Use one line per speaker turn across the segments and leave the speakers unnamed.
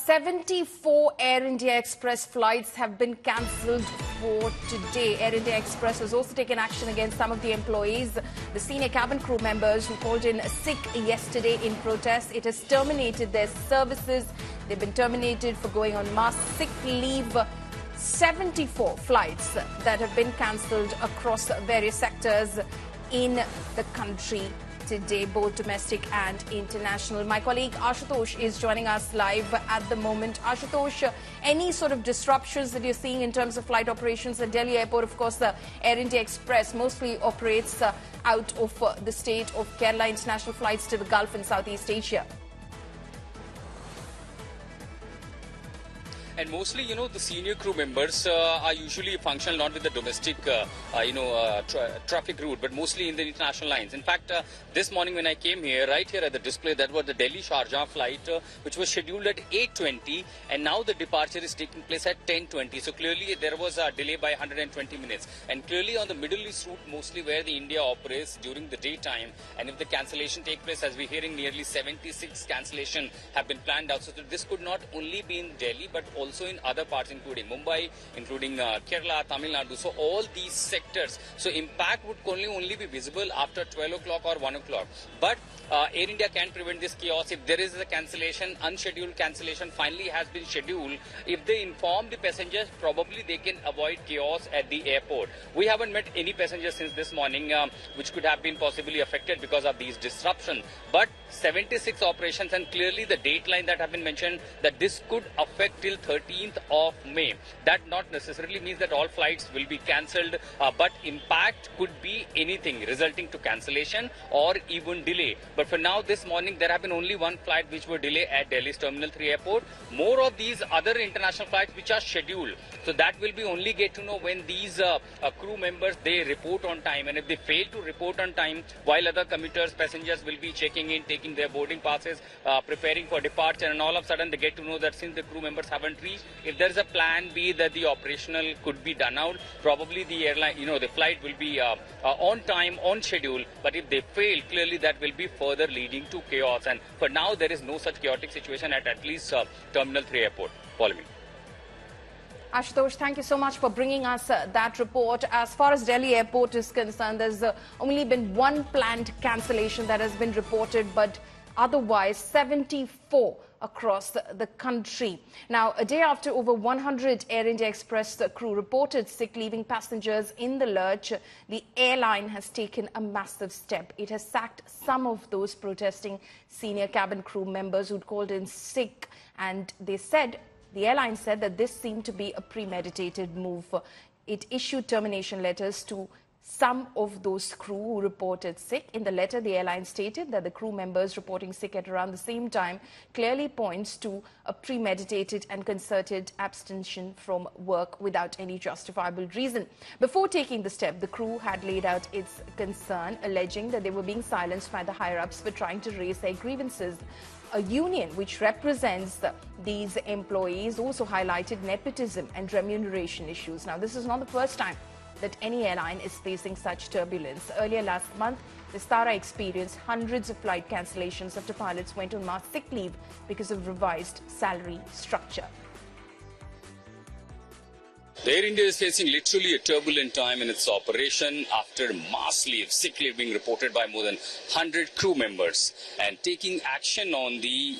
74 Air India Express flights have been cancelled for today. Air India Express has also taken action against some of the employees, the senior cabin crew members who called in sick yesterday in protest. It has terminated their services. They've been terminated for going on mass sick leave. 74 flights that have been cancelled across various sectors in the country today, both domestic and international. My colleague Ashutosh is joining us live at the moment. Ashutosh, any sort of disruptions that you're seeing in terms of flight operations at Delhi Airport? Of course, the Air India Express mostly operates out of the state of Kerala. International flights to the Gulf and Southeast Asia.
And mostly, the senior crew members are usually functional not with the domestic, traffic route, but mostly in the international lines. In fact, this morning when I came here, right here at the display, that was the Delhi-Sharjah flight, which was scheduled at 8:20, and now the departure is taking place at 10:20. So clearly there was a delay by 120 minutes. And clearly on the Middle East route, mostly where the India operates during the daytime, and if the cancellation takes place, as we're hearing, nearly 76 cancellation have been planned out. So this could not only be in Delhi, but also in other parts, including Mumbai, including Kerala, Tamil Nadu. So all these sectors. So impact would only be visible after 12 o'clock or 1 o'clock. But Air India can prevent this chaos. If there is a cancellation, unscheduled cancellation finally has been scheduled, if they inform the passengers, probably they can avoid chaos at the airport. We haven't met any passengers since this morning, which could have been possibly affected because of these disruptions. But 76 operations, and clearly the date line that have been mentioned, that this could affect till 13th of May. That not necessarily means that all flights will be cancelled, but impact could be anything resulting to cancellation or even delay. But for now, this morning, there have been only one flight which were delayed at Delhi's Terminal 3 airport. More of these other international flights which are scheduled. So that will be only get to know when these crew members, they report on time. And if they fail to report on time, while other commuters, passengers will be checking in, taking their boarding passes, preparing for departure, and all of a sudden they get to know that since the crew members haven't reached, if there is a plan B that the operational could be done out, probably the airline, the flight will be on time, on schedule. But if they fail, clearly that will be further leading to chaos. And for now, there is no such chaotic situation at least Terminal 3 airport. Follow me.
Ashutosh, thank you so much for bringing us that report. As far as Delhi Airport is concerned, there's only been one planned cancellation that has been reported, but otherwise 74 across the country. Now, a day after over 100 Air India Express crew reported sick, leaving passengers in the lurch, the airline has taken a massive step. It has sacked some of those protesting senior cabin crew members who'd called in sick, and the airline said that this seemed to be a premeditated move. It issued termination letters to some of those crew who reported sick. In the letter, the airline stated that the crew members reporting sick at around the same time clearly points to a premeditated and concerted abstention from work without any justifiable reason. Before taking the step, the crew had laid out its concern, alleging that they were being silenced by the higher-ups for trying to raise their grievances. A union which represents these employees also highlighted nepotism and remuneration issues. Now, this is not the first time that any airline is facing such turbulence. Earlier last month, Vistara experienced hundreds of flight cancellations after pilots went on mass sick leave because of revised salary structure.
The Air India is facing literally a turbulent time in its operation after mass leave, sick leave being reported by more than 100 crew members. And taking action on the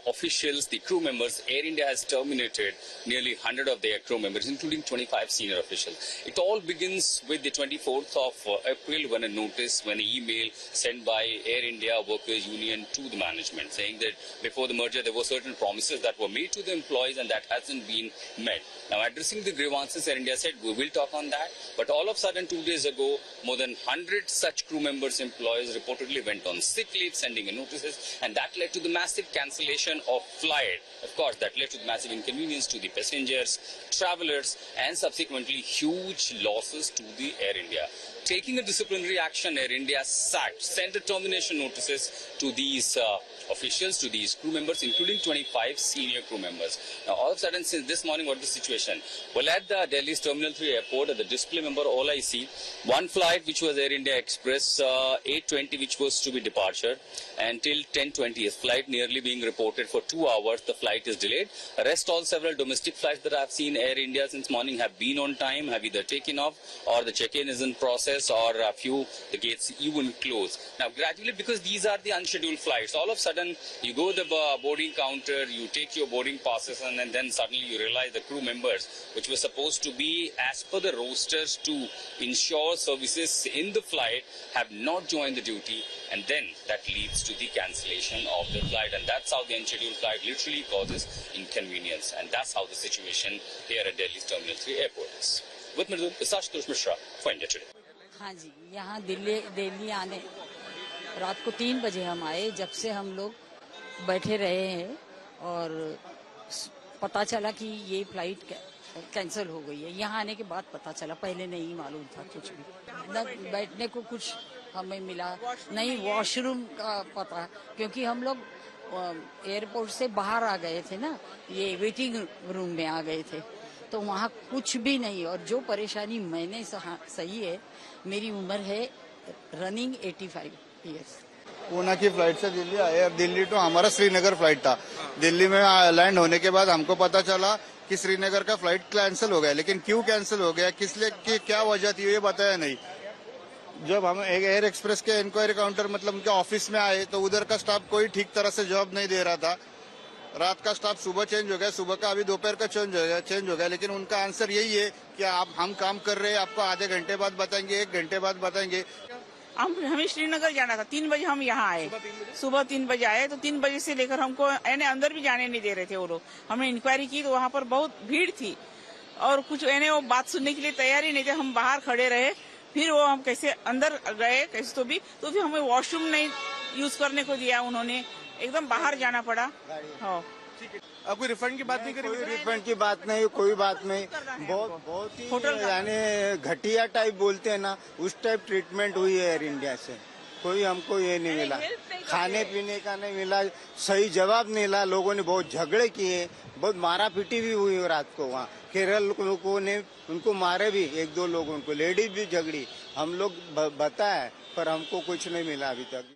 officials, the crew members, Air India has terminated nearly 100 of their crew members, including 25 senior officials. It all begins with the 24th of April when an email sent by Air India Workers Union to the management saying that before the merger there were certain promises that were made to the employees and that hasn't been met. Now, addressing the grievances, Air India said we will talk on that, but all of a sudden 2 days ago, more than 100 such crew members, employees reportedly went on sick leave, sending in notices, and that led to the massive cancellation of flight. Of course, that led to massive inconvenience to the passengers, travelers, and subsequently huge losses to the Air India. Taking a disciplinary action, Air India sent the termination notices to these officials, to these crew members, including 25 senior crew members. Now, all of a sudden, since this morning, what is the situation? Well, at the Delhi's Terminal 3 airport, at the display member, all I see, one flight which was Air India Express 8:20, which was to be departure, until 10:20, flight nearly being reported for 2 hours. The flight is delayed. Rest all several domestic flights that I've seen Air India since morning have been on time, have either taken off, or the check-in is in process, or a few the gates even closed. Now, gradually, because these are the unscheduled flights, all of a sudden you go to the boarding counter, you take your boarding passes, and then suddenly you realize the crew members, which were supposed to be as per the rosters to ensure services in the flight, have not joined the duty, and then that leads to the cancellation of the flight, and that's how the unscheduled flight literally causes inconvenience, and that's how the situation here at Delhi's Terminal 3 airport is. With Mridul, Ashutosh Mishra for India Today.
हाँ जी, यहाँ दिल्ली आने रात को 3 बजे हम आए। जब से हम लोग बैठे रहे हैं और पता चला कि ये फ्लाइट कैंसिल हो गई है। यहाँ आने के बाद पता चला, पहले नहीं मालूम था कुछ भी, न बैठने को कुछ हमें मिला नहीं, वॉशरूम का पता, क्योंकि हम लोग एयरपोर्ट से बाहर आ गए थे ना, ये वेटिंग रूम में आ गए थे, तो वहाँ कुछ भी नहीं। और जो परेशानी मैंने सही है, मेरी उम्र है रनिंग 85 ईयर्स।
पूना की फ्लाइट से दिल्ली आए, अब दिल्ली टू हमारा श्रीनगर फ्लाइट था। दिल्ली में लैंड होने के बाद हमको पता चला कि श्रीनगर का फ्लाइट कैंसिल हो गया, लेकिन क्यों कैंसिल हो गया, किस लिए, कि क्या वजह थी, ये बताया नहीं। जब हम एयर एक्सप्रेस के इंक्वायरी काउंटर मतलब उनके ऑफिस में आए, तो उधर का स्टाफ कोई ठीक तरह से जवाब नहीं दे रहा था। रात का स्टाफ सुबह चेंज हो गया, सुबह का अभी दोपहर का चेंज हो गया, लेकिन उनका आंसर यही है कि हम काम कर रहे हैं, आपको आधे घंटे बाद बताएंगे, 1 घंटे बाद बताएंगे।
हमें श्रीनगर जाना था, 3 बजे हम यहाँ आए, सुबह 3 बजे आए, तो 3 बजे से लेकर हमको अंदर भी जाने नहीं दे रहे थे वो लोग। हमने इंक्वायरी की तो वहाँ पर बहुत भीड़ थी और कुछ वो बात सुनने के लिए तैयार ही नहीं थे। हम बाहर खड़े रहे, फिर वो हम कैसे अंदर गए कैसे तो भी फिर हमें वॉशरूम नहीं यूज करने को दिया उन्होंने, एकदम बाहर जाना पड़ा। हाँ,
अब कोई रिफंड की बात नहीं करी?
रिफंड की बात नहीं, कोई बात नहीं। बहुत ही यानी घटिया टाइप बोलते हैं ना, उस टाइप ट्रीटमेंट हुई है एयर इंडिया से। कोई हमको ये नहीं मिला, खाने पीने का नहीं मिला, सही जवाब नहीं मिला। लोगों ने बहुत झगड़े किए, बहुत मारा पीटी भी हुई रात को। वहाँ केरल लोगों ने उनको मारे भी, 1-2 लोगों को, लेडीज भी झगड़ी। हम लोग बताए पर हमको कुछ नहीं मिला अभी तक।